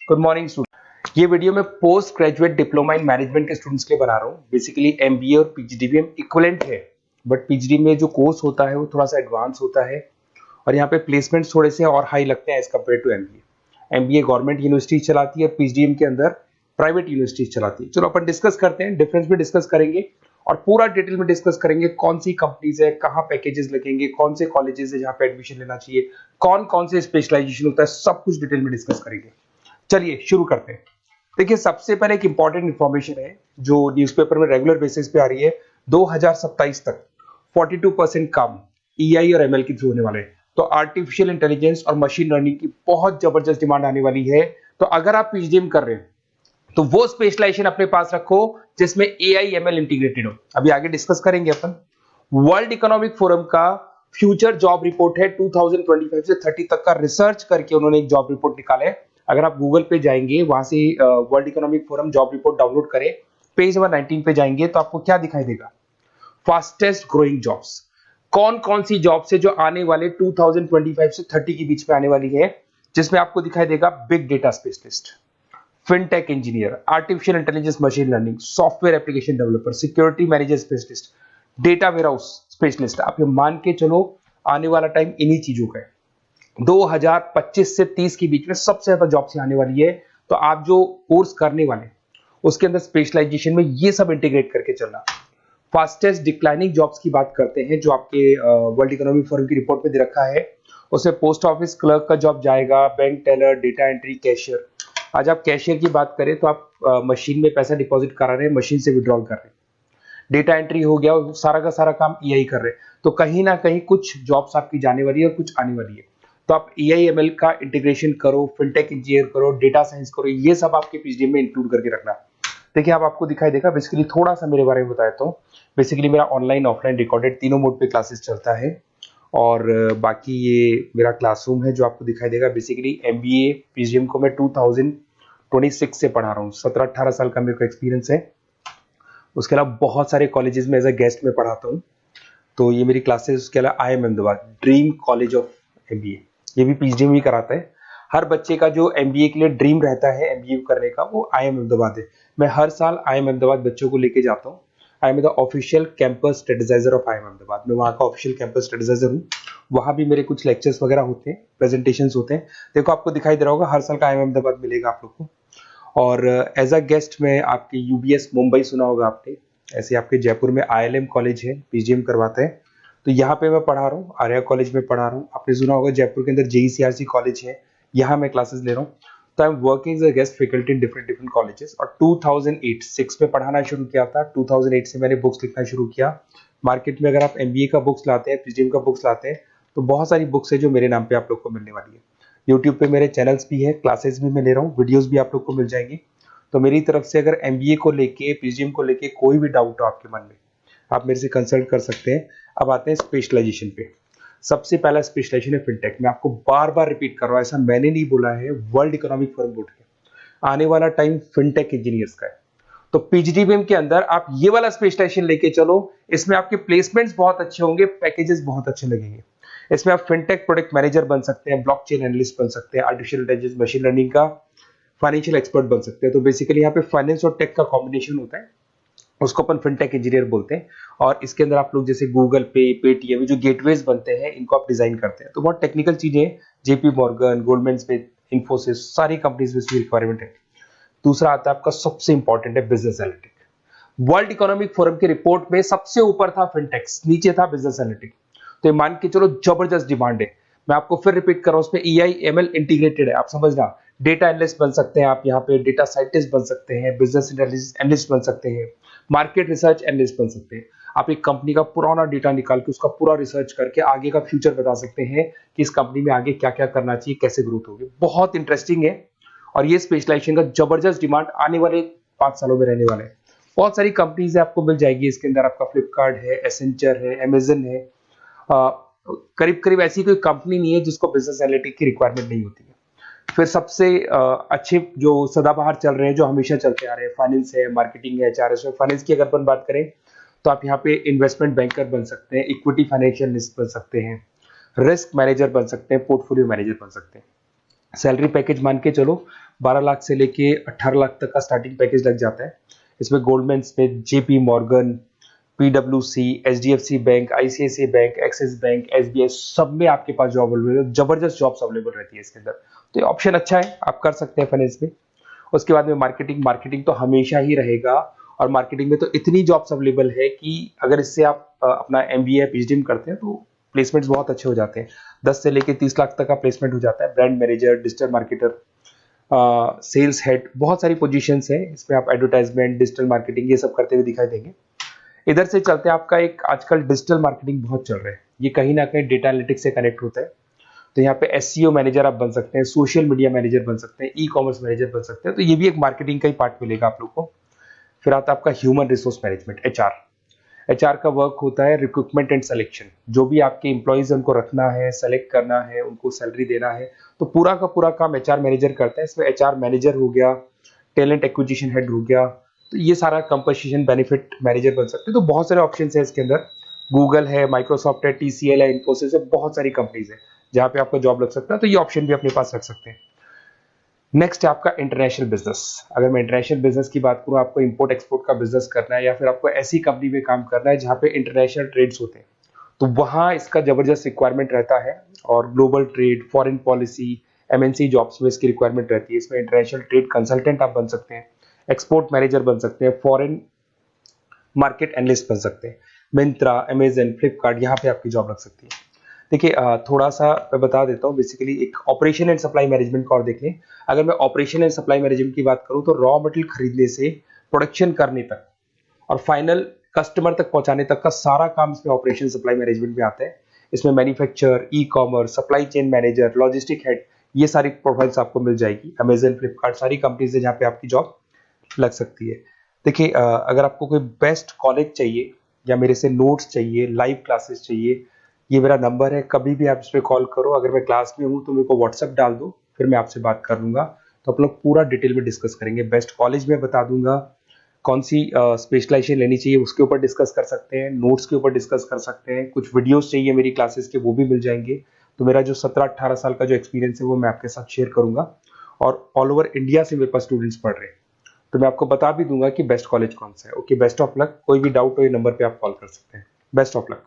Good morning student. ये video मैं post graduate diploma in management के स्टूडेंट्स के लिए बना रहा हूँ। बेसिकली एमबीए और पीजीडीबीएम इक्विवेलेंट है, बट पीजीडी में जो कोर्स होता है वो थोड़ा सा एडवांस होता है और यहाँ पे प्लेसमेंट्स थोड़े से और हाई लगते हैं as compared to MBA. MBA government university चलाती है, पीजीडीएम के अंदर प्राइवेट यूनिवर्सिटी चलाती है। चलो अपन डिस्कस करते हैं, डिफरेंस भी डिस्कस करेंगे और पूरा डिटेल में डिस्कस करेंगे कौन सी कंपनीज है, कहाँ पैकेजेस लगेंगे, कौन से कॉलेजेस है जहाँ पे एडमिशन लेना चाहिए, कौन कौन से स्पेशलाइजेशन होता है, सब कुछ डिटेल में डिस्कस करेंगे। चलिए शुरू करते हैं। देखिए सबसे पहले एक इंपॉर्टेंट इंफॉर्मेशन है जो न्यूज़पेपर में रेगुलर बेसिस पे आ रही है। 2027 तक 42% काम ईआई और एमएल के थ्रू होने वाले हैं। तो आर्टिफिशियल इंटेलिजेंस और मशीन लर्निंग की बहुत जबरदस्त डिमांड आने वाली है। तो अगर आप पीजीडीएम कर रहे हैं तो वो स्पेशलाइजेशन अपने पास रखो जिसमें एआई एमएल इंटीग्रेटेड हो। अभी आगे डिस्कस करेंगे अपन। वर्ल्ड इकोनॉमिक फोरम का फ्यूचर जॉब रिपोर्ट है 2025 से 30 तक का रिसर्च करके उन्होंने एक जॉब रिपोर्ट निकाला है। अगर आप गूगल पे जाएंगे वहां से world economic forum job report download करें, पेज नंबर 19 पे जाएंगे तो आपको क्या दिखाई देगा, फास्टेस्ट ग्रोइंग जॉब्स। कौन कौन सी जॉब्स है जो आने वाले 2025 से 30 के बीच में आने वाली है, जिसमें आपको दिखाई देगा big data specialist, fintech engineer, artificial intelligence machine learning, software application developer, security manager specialist, data warehouse specialist. आप ये मान के चलो आने वाला टाइम इन्हीं चीजों का है। 2025 से 30 के बीच में सबसे ज्यादा जॉब्स आने वाली है। तो आप जो कोर्स करने वाले उसके अंदर स्पेशलाइजेशन में ये सब इंटीग्रेट करके चलना। फास्टेस्ट डिक्लाइनिंग जॉब्स की बात करते हैं जो आपके वर्ल्ड इकोनॉमिक फोरम की रिपोर्ट में दे रखा है। उसमें पोस्ट ऑफिस क्लर्क का जॉब जाएगा, bank teller, data entry, cashier. आज आप कैशियर की बात करें तो आप मशीन में पैसा डिपॉजिट करा रहे हैं, मशीन से विड्रॉल कर रहे हैं। डेटा एंट्री हो गया, सारा का सारा काम ईआई कर रहे हैं। तो कहीं ना कहीं कुछ जॉब्स आपकी जाने वाली है और कुछ आने वाली है। तो आप एआई एमएल का इंटीग्रेशन करो, फिनटेक इंजीनियर करो, डेटा साइंस करो, ये सब आपके पीजीडीएम में इंक्लूड करके रखना। देखिए अब आपको दिखाई देगा। बेसिकली थोड़ा सा मेरे बारे में बताया तो बेसिकली मेरा ऑनलाइन ऑफलाइन रिकॉर्डेड तीनों मोड पे क्लासेस चलता है और बाकी ये मेरा क्लासरूम है जो आपको दिखाई देगा। बेसिकली एमबीए पीजीडीएम को मैं 2026 से पढ़ा रहा हूँ। 17-18 साल का मेरे को एक्सपीरियंस है। उसके अलावा बहुत सारे कॉलेजेस में एज अ गेस्ट में पढ़ाता हूँ। तो ये मेरी क्लासेस, उसके अलावा IIM Ahmedabad dream college of MBA, ये भी पीजीडीएम ही कराता है। हर बच्चे का जो एमबीए के लिए ड्रीम रहता है एमबीए करने का, वो आईएम अहमदाबाद है। मैं हर साल आईएम अहमदाबाद बच्चों को लेके जाता हूँ। I am the official campus strategiser of IIM Ahmedabad. मैं वहाँ का ऑफिशियल कैंपस स्ट्रेटेजाइजर हूँ। वहाँ भी मेरे कुछ लेक्चर्स वगैरह होते हैं, प्रेजेंटेशंस होते हैं। देखो आपको दिखाई दे रहा होगा, हर साल का आईएम अहमदाबाद मिलेगा आप लोग को। और एज अ गेस्ट में आपके यूबीएस मुंबई सुना होगा आपने, ऐसे आपके जयपुर में आईएलएम कॉलेज है, पीजीडीएम करवाते हैं। तो यहाँ पे मैं पढ़ा रहा हूँ, आर्या कॉलेज में पढ़ा रहा हूँ। आपने सुना होगा जयपुर के अंदर जेईसीआरसी कॉलेज है, यहाँ मैं क्लासेस ले रहा हूँ। तो I am working as a guest faculty in different different colleges. और 2008-6 में पढ़ाना शुरू किया था। 2008 से मैंने बुक्स लिखना शुरू किया। मार्केट में अगर आप एमबीए का बुक्स लाते हैं, पीजीडीएम का बुक्स लाते हैं, तो बहुत सारी बुक्स है जो मेरे नाम पे आप लोग को मिलने वाली है। यूट्यूब पे मेरे चैनल्स भी है, क्लासेस भी मैं ले रहा हूँ, वीडियोस भी आप लोग को मिल जाएंगी। तो मेरी तरफ से अगर एमबीए को लेके, पीजीडीएम को लेके कोई भी डाउट हो आपके मन में, आप मेरे से कंसल्ट कर सकते हैं। अब आते हैं स्पेशलाइजेशन पे। सबसे पहला स्पेशलाइजेशन है फिनटेक। मैं आपको बार बार रिपीट कर रहा हूँ, ऐसा मैंने नहीं बोला है, वर्ल्ड इकोनॉमिक फोरम बोर्ड के। आने वाला टाइम फिनटेक इंजीनियर्स का है। तो पीजीडीबीएम के अंदर आप ये वाला स्पेशलाइजेशन लेके चलो। इसमें आपके प्लेसमेंट्स बहुत अच्छे होंगे, पैकेजेस बहुत अच्छे लगेंगे। इसमें आप फिनटेक प्रोडक्ट मैनेजर बन सकते हैं, ब्लॉकचेन एनालिस्ट बन सकते हैं, आर्टिफिशियल इंटेलिजेंस मशीन लर्निंग का फाइनेंशियल एक्सपर्ट बन सकते हैं। तो बेसिकली यहाँ पे फाइनेंस और टेक का कॉम्बिनेशन होता है, उसको अपन फिनटेक इंजीनियर बोलते हैं। और इसके अंदर आप लोग जैसे गूगल पे, पेटीएम, जो गेटवेज बनते हैं, इनको आप डिजाइन करते हैं। तो बहुत टेक्निकल चीजें हैं। JP Morgan, Goldman Smith, Infosys, सारी कंपनीज में इसकी रिक्वायरमेंट है। दूसरा आता है आपका सबसे इंपॉर्टेंट है business analytic. World economic forum की रिपोर्ट में सबसे ऊपर था फिनटेक्स, नीचे था बिजनेस एनालिटिक। तो ये मान के चलो जबरदस्त डिमांड है। मैं आपको फिर रिपीट कर रहा हूं, उसमें ईआई एमएल इंटीग्रेटेड है, आप समझना। डेटा एनालिस्ट बन सकते हैं आप, यहाँ पे डेटा साइंटिस्ट बन सकते हैं, बिजनेस एनालिस्ट बन सकते हैं, मार्केट रिसर्च एनालिस्ट बन सकते हैं। आप एक कंपनी का पुराना डेटा निकाल के उसका पूरा रिसर्च करके आगे का फ्यूचर बता सकते हैं कि इस कंपनी में आगे क्या क्या करना चाहिए, कैसे ग्रोथ होगी। बहुत इंटरेस्टिंग है और ये स्पेशलाइजेशन का जबरदस्त डिमांड आने वाले 5 सालों में रहने वाले हैं। बहुत सारी कंपनीज आपको मिल जाएगी इसके अंदर। आपका फ्लिपकार्ट है, एसेंचर है, अमेजन है। करीब करीब ऐसी कोई कंपनी नहीं है जिसको बिजनेस एनालिटिक की रिक्वायरमेंट नहीं होती है। फिर सबसे अच्छे जो सदाबहार चल रहे हैं, जो हमेशा चलते आ रहे हैं, फाइनेंस है, मार्केटिंग है, एचआर है। फाइनेंस की अगर अपन बात करें तो आप यहाँ पे इन्वेस्टमेंट बैंकर बन सकते हैं, इक्विटी फाइनेंशियल बन सकते हैं, रिस्क मैनेजर बन सकते हैं, पोर्टफोलियो मैनेजर बन सकते हैं। सैलरी पैकेज मान के चलो 12 लाख से लेके 18 लाख तक का स्टार्टिंग पैकेज लग जाता है। इसमें गोल्डमैन स्मिथ, जेपी मॉर्गन, पीडब्ल्यूसी, HDFC bank, ICICI bank, Axis bank, SBI, सब में आपके पास जॉब अवेलेबल है। जबरदस्त जॉब्स अवेलेबल रहती है इसके अंदर, तो ये ऑप्शन अच्छा है, आप कर सकते हैं फाइनेंस में। उसके बाद में मार्केटिंग, मार्केटिंग तो हमेशा ही रहेगा, और मार्केटिंग में तो इतनी जॉब्स अवेलेबल है कि अगर इससे आप अपना एमबीए पीएचडी करते हैं तो प्लेसमेंट्स बहुत अच्छे हो जाते हैं। 10 से लेके 30 लाख तक का प्लेसमेंट हो जाता है। Brand manager, digital marketer, sales head, बहुत सारी पोजीशंस है इसमें। आप एडवर्टाइजमेंट, डिजिटल मार्केटिंग, ये सब करते हुए दिखाई देंगे। इधर से चलते हैं, आपका एक आजकल डिजिटल मार्केटिंग बहुत चल रहा है, ये कहीं ना कहीं डेटा एनालिटिक्स से कनेक्ट होता है। तो यहाँ पे एसईओ मैनेजर आप बन सकते हैं, सोशल मीडिया मैनेजर बन सकते हैं, ई कॉमर्स मैनेजर बन सकते हैं, तो ये भी एक मार्केटिंग का ही पार्ट मिलेगा आप लोग को। फिर आता है आपका human resource management, HR. HR का वर्क होता है रिक्रूटमेंट एंड सिलेक्शन। जो भी आपके एम्प्लॉइज उनको रखना है, सेलेक्ट करना है, उनको सैलरी देना है, तो पूरा का पूरा काम एचआर मैनेजर करता है। इसमें एचआर मैनेजर हो गया, टैलेंट एक्विजिशन हेड हो गया, तो ये सारा कंपनसेशन बेनिफिट मैनेजर बन सकते हैं। तो बहुत सारे ऑप्शन है इसके अंदर। गूगल है, माइक्रोसॉफ्ट है, टीसीएल है, इन्फोसिस है, बहुत सारी कंपनीज है जहां पे आपका जॉब लग सकता है, तो ये ऑप्शन भी अपने पास रख सकते हैं। नेक्स्ट है आपका इंटरनेशनल बिजनेस। अगर मैं इंटरनेशनल बिजनेस की बात करूं, आपको इंपोर्ट एक्सपोर्ट का बिजनेस करना है, या फिर आपको ऐसी कंपनी में काम करना है जहां पे इंटरनेशनल ट्रेड्स होते हैं, तो वहां इसका जबरदस्त रिक्वायरमेंट रहता है। और global trade, foreign policy, MNC jobs में इसकी रिक्वायरमेंट रहती है। इसमें इंटरनेशनल ट्रेड कंसल्टेंट आप बन सकते हैं, एक्सपोर्ट मैनेजर बन सकते हैं, फॉरेन मार्केट एनालिस्ट बन सकते हैं। मिंत्रा, अमेजन, फ्लिपकार्ट, यहाँ पे आपकी जॉब लग सकती है। देखिए थोड़ा सा मैं बता देता हूँ। बेसिकली एक ऑपरेशन एंड सप्लाई मैनेजमेंट का और देख लें। अगर मैं ऑपरेशन एंड सप्लाई मैनेजमेंट की बात करूँ, तो रॉ मटेरियल खरीदने से प्रोडक्शन करने तक और फाइनल कस्टमर तक पहुंचाने तक का सारा काम इसमें ऑपरेशन सप्लाई मैनेजमेंट में आता है। इसमें manufacture, e commerce, supply chain manager, logistic head, ये सारी प्रोफाइल्स आपको मिल जाएगी। अमेजन, फ्लिपकार्ट, सारी कंपनीज है जहाँ पे आपकी जॉब लग सकती है। देखिए अगर आपको कोई बेस्ट कॉलेज चाहिए, या मेरे से नोट्स चाहिए, लाइव क्लासेस चाहिए, ये मेरा नंबर है, कभी भी आप इस पर कॉल करो। अगर मैं क्लास में हूँ तो मेरे को व्हाट्सएप डाल दो, फिर मैं आपसे बात कर लूंगा। तो आप लोग पूरा डिटेल में डिस्कस करेंगे। बेस्ट कॉलेज में बता दूंगा, कौन सी स्पेशलाइजेशन लेनी चाहिए उसके ऊपर डिस्कस कर सकते हैं, नोट्स के ऊपर डिस्कस कर सकते हैं। कुछ वीडियोस चाहिए मेरी क्लासेस के, वो भी मिल जाएंगे। तो मेरा जो 17-18 साल का जो एक्सपीरियंस है वो मैं आपके साथ शेयर करूंगा। और ऑल ओवर इंडिया से मेरे पास स्टूडेंट्स पढ़ रहे हैं, तो मैं आपको बता भी दूंगा कि बेस्ट कॉलेज कौन सा है। Okay, best of luck. कोई भी डाउट हो ये नंबर पे आप कॉल कर सकते हैं। Best of luck.